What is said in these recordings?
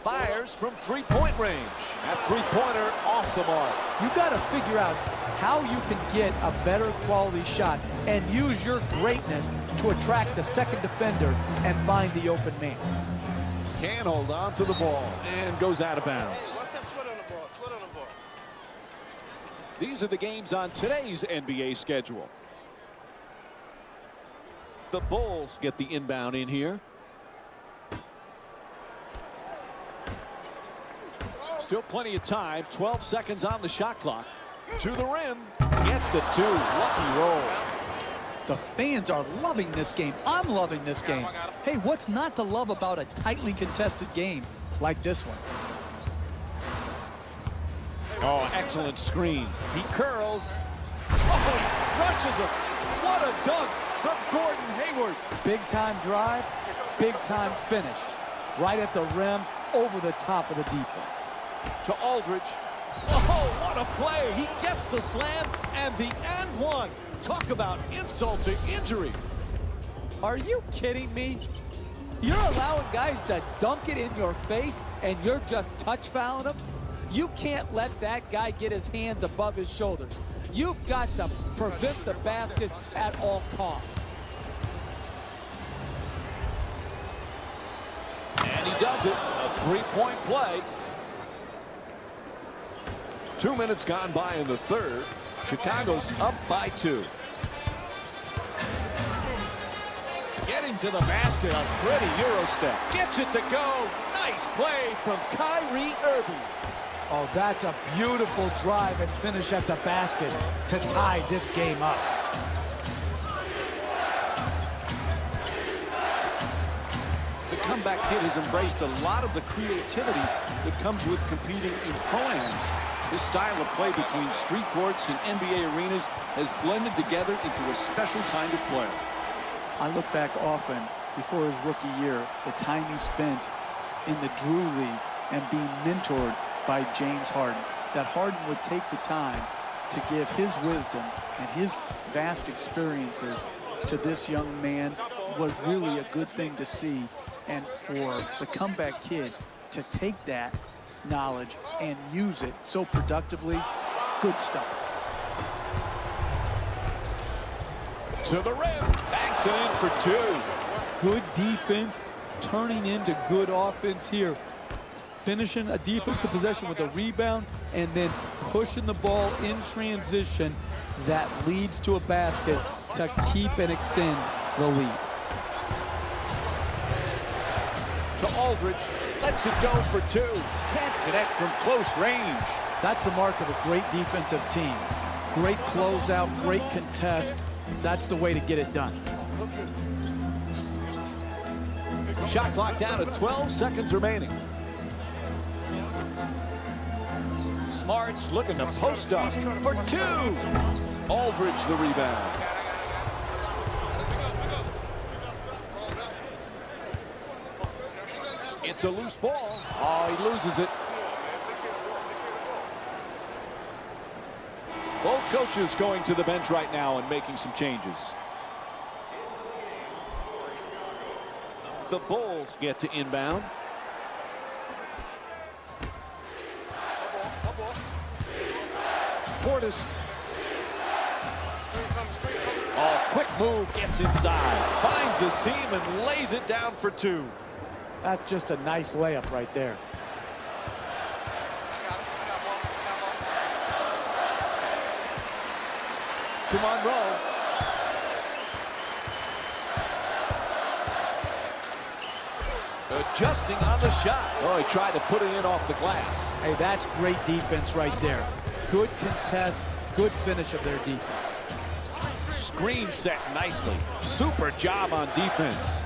fires from three-point range. That three-pointer off the mark. You got to figure out how you can get a better quality shot and use your greatness to attract the second defender and find the open man. Can hold on to the ball and goes out of bounds. Watch that sweat on the ball. Sweat on the ball. These are the games on today's NBA schedule. The Bulls get the inbound in here. Still plenty of time. 12 seconds on the shot clock. To the rim. Gets to two. Lucky roll. The fans are loving this game. I'm loving this game. Hey, what's not to love about a tightly contested game like this one? Oh, excellent screen. He curls. Oh, he crushes him. What a dunk from Gordon Hayward. Big-time drive, big-time finish. Right at the rim, over the top of the defense. To Aldridge. Oh, what a play. He gets the slam and the and one. Talk about insult to injury. Are you kidding me? You're allowing guys to dunk it in your face and you're just touch fouling them? You can't let that guy get his hands above his shoulders. You've got to prevent the basket at all costs. And he does it. A three-point play. 2 minutes gone by in the third. Chicago's up by 2. Getting to the basket, a pretty Euro step. Gets it to go. Nice play from Kyrie Irving. Oh, that's a beautiful drive and finish at the basket to tie this game up. The comeback kid has embraced a lot of the creativity that comes with competing in pro-ams. This style of play between street courts and NBA arenas has blended together into a special kind of play. I look back often before his rookie year, the time he spent in the Drew League and being mentored by James Harden, that Harden would take the time to give his wisdom and his vast experiences to this young man was really a good thing to see. And for the comeback kid to take that knowledge and use it so productively, good stuff. To the rim, banks it in for 2. Good defense turning into good offense here. Finishing a defensive possession with a rebound and then pushing the ball in transition that leads to a basket to keep and extend the lead. To Aldridge, lets it go for 2. Can't connect from close range. That's the mark of a great defensive team. Great closeout, great contest. That's the way to get it done. Shot clock down to 12 seconds remaining. Smart's looking to post up for 2. Aldridge the rebound. It's a loose ball. Oh, he loses it. Both coaches going to the bench right now and making some changes. The Bulls get to inbound. Portis. Oh, quick move, gets inside. Finds the seam and lays it down for 2. That's just a nice layup right there. To Monroe. Adjusting on the shot. Oh, he tried to put it in off the glass. Hey, that's great defense right there. Good contest, good finish of their defense. Screen set nicely. Super job on defense.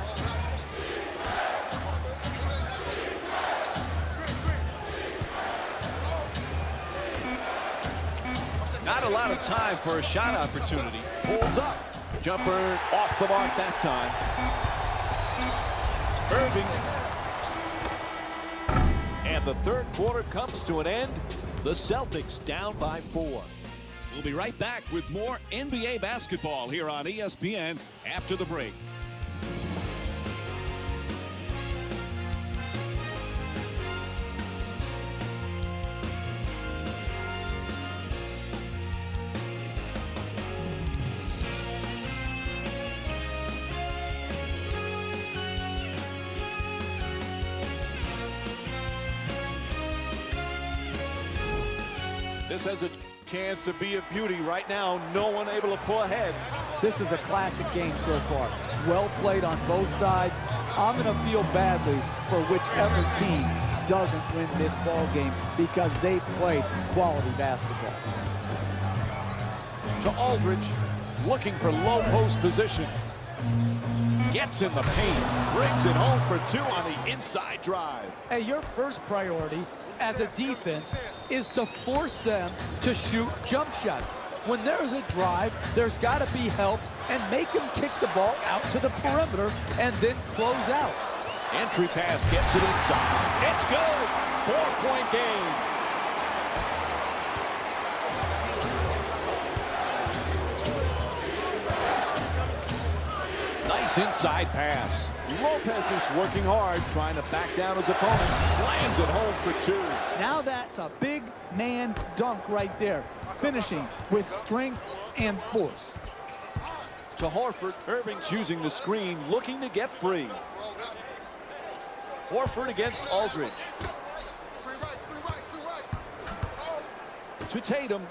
Not a lot of time for a shot opportunity. Pulls up. Jumper off the mark that time. Irving. And the third quarter comes to an end. The Celtics down by 4. We'll be right back with more NBA basketball here on ESPN after the break. This has a chance to be a beauty right now. No one able to pull ahead. This is a classic game so far. Well played on both sides. I'm going to feel badly for whichever team doesn't win this ball game because they played quality basketball. To Aldridge, looking for low post position. Gets in the paint, brings it home for two on the inside drive. Hey, your first priority as a defense is to force them to shoot jump shots. When there's a drive, there's got to be help and make them kick the ball out to the perimeter and then close out. Entry pass gets it inside. It's good. 4-point game. Nice inside pass. Lopez is working hard, trying to back down his opponent. Slams it home for two. Now that's a big man dunk right there, finishing with strength and force. To Horford, Irving's using the screen, looking to get free. Horford against Aldridge. To Tatum.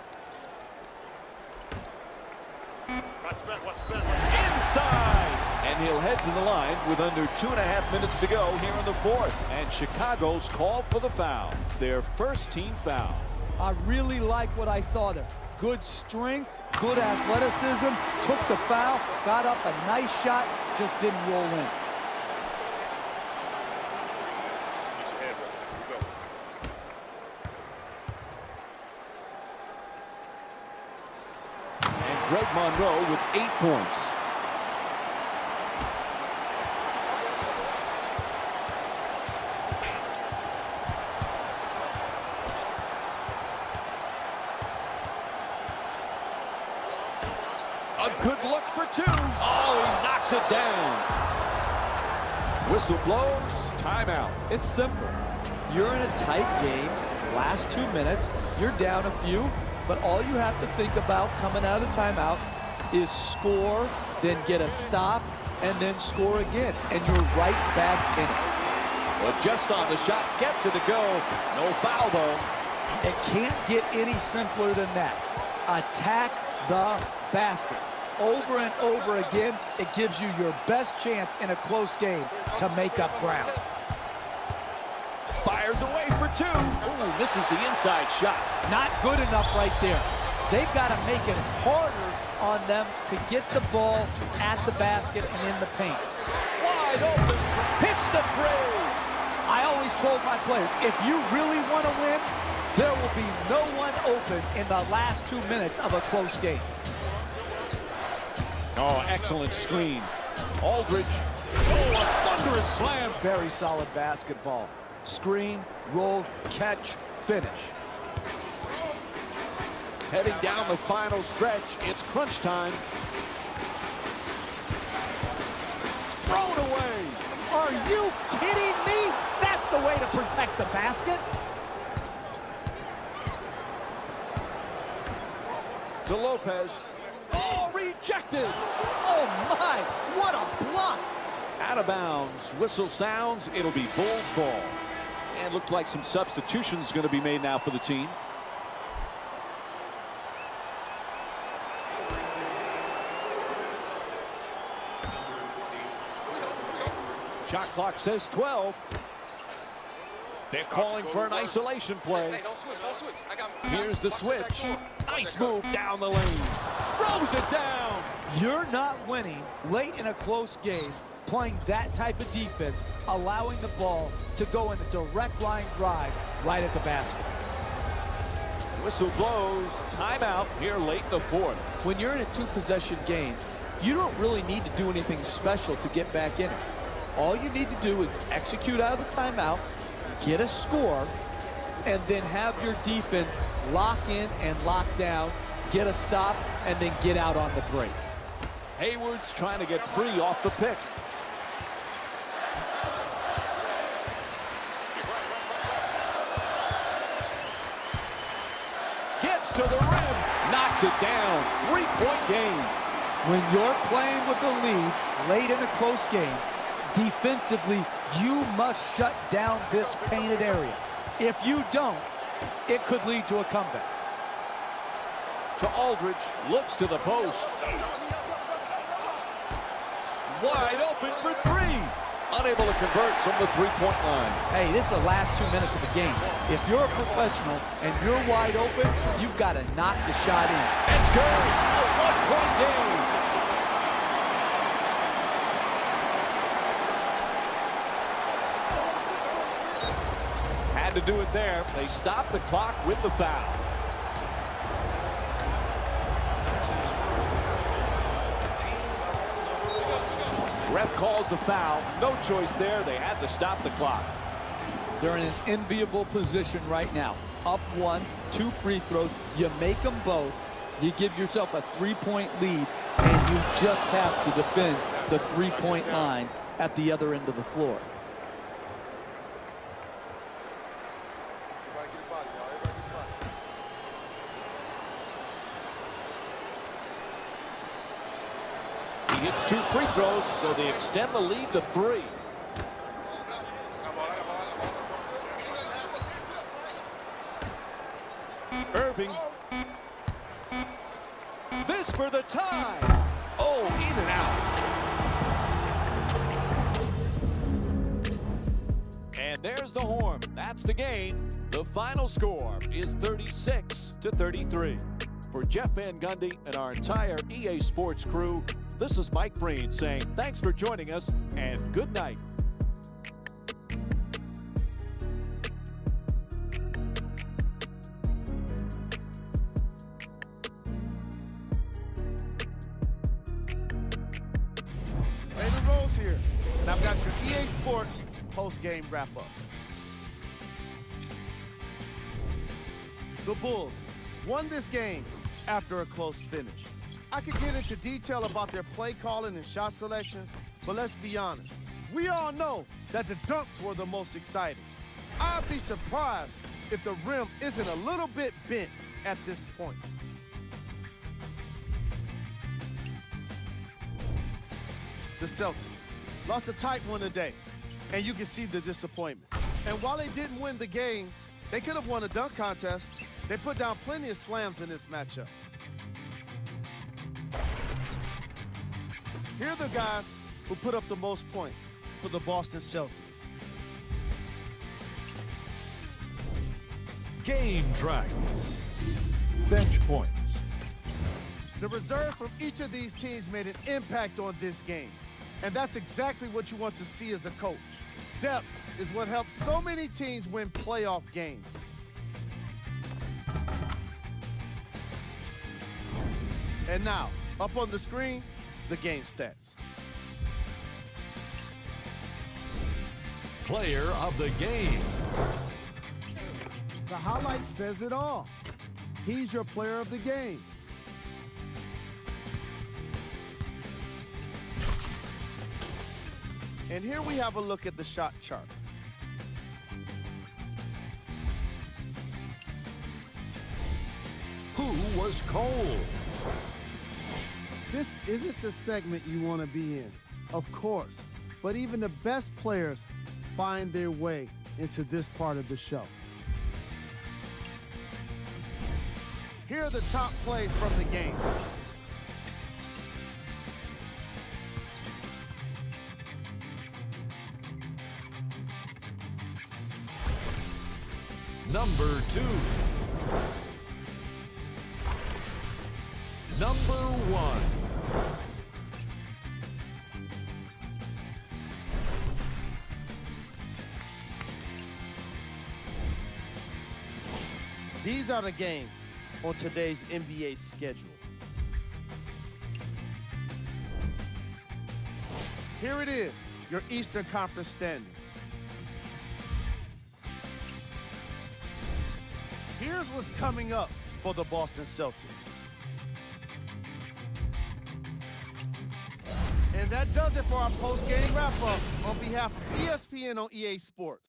Inside! And he'll head to the line with under 2.5 minutes to go here in the fourth. And Chicago's called for the foul. Their first team foul. I really like what I saw there. Good strength, good athleticism, took the foul, got up a nice shot, just didn't roll in. And Greg Monroe with 8 points. A good look for two. Oh, he knocks it down. Whistle blows, timeout. It's simple. You're in a tight game, last 2 minutes, you're down a few, but all you have to think about coming out of the timeout is score, then get a stop, and then score again, and you're right back in it. But just on the shot, gets it to go. No foul, though. It can't get any simpler than that. Attack the basket. Over and over again, it gives you your best chance in a close game to make up ground. Fires away for two. Ooh, misses the inside shot. Not good enough right there. They've got to make it harder on them to get the ball at the basket and in the paint. Wide open. Hits the three. I always told my players, if you really want to win, there will be no one open in the last 2 minutes of a close game. Oh, excellent screen. Aldridge. Oh, a thunderous slam. Very solid basketball. Screen, roll, catch, finish. Heading down the final stretch. It's crunch time. Thrown away. Are you kidding me? That's the way to protect the basket. To Lopez. Oh, rejected. Oh my, what a block. Out of bounds. Whistle sounds. It'll be Bulls ball. And looks like some substitutions going to be made now for the team. Shot clock says 12. They're calling for an isolation play. Hey, don't switch, don't switch. I got Here's the switch. Nice move down the lane. Throws it down. You're not winning late in a close game playing that type of defense, allowing the ball to go in a direct line drive right at the basket. Whistle blows. Timeout here late in the fourth. When you're in a two-possession game, you don't really need to do anything special to get back in it. All you need to do is execute out of the timeout, get a score, and then have your defense lock in and lock down, get a stop, and then get out on the break. Hayward's trying to get free off the pick. Gets to the rim, knocks it down. 3-point game. When you're playing with a lead late in a close game, defensively, you must shut down this painted area. If you don't, it could lead to a comeback. to Aldridge. Looks to the post. Wide open for three. Unable to convert from the three-point line. Hey, this is the last 2 minutes of the game. If you're a professional and you're wide open, you've got to knock the shot in. It's good. A one-point game. Had to do it there. They stopped the clock with the foul. Ref calls the foul. No choice there. They had to stop the clock. They're in an enviable position right now. Up one, 2 free throws. You make them both. You give yourself a 3-point lead, and you just have to defend the 3-point line at the other end of the floor. Everybody get a body, y'all. Everybody get a body. He hits 2 free throws, so they extend the lead to 3. Irving. This for the tie. Oh, in and out. And there's the horn. That's the game. The final score is 36-33. For Jeff Van Gundy and our entire EA Sports crew, this is Mike Breen saying thanks for joining us and good night. David Rose here, and I've got your EA Sports post-game wrap-up. The Bulls won this game after a close finish. I could get into detail about their play calling and shot selection, but let's be honest. We all know that the dunks were the most exciting. I'd be surprised if the rim isn't a little bit bent at this point. The Celtics lost a tight one today, and you can see the disappointment. And while they didn't win the game, they could have won a dunk contest. They put down plenty of slams in this matchup. Here are the guys who put up the most points for the Boston Celtics. Game track. Bench points. The reserve from each of these teams made an impact on this game. And that's exactly what you want to see as a coach. Depth is what helps so many teams win playoff games. And now, up on the screen, the game stats. Player of the game. The highlight says it all. He's your player of the game. And here we have a look at the shot chart. Who was cold? This isn't the segment you want to be in, of course, but even the best players find their way into this part of the show. Here are the top plays from the game. Number 2. Number 1. These are the games on today's NBA schedule. Here it is, your Eastern Conference standings. Here's what's coming up for the Boston Celtics. And that does it for our post-game wrap-up on behalf of ESPN on EA Sports.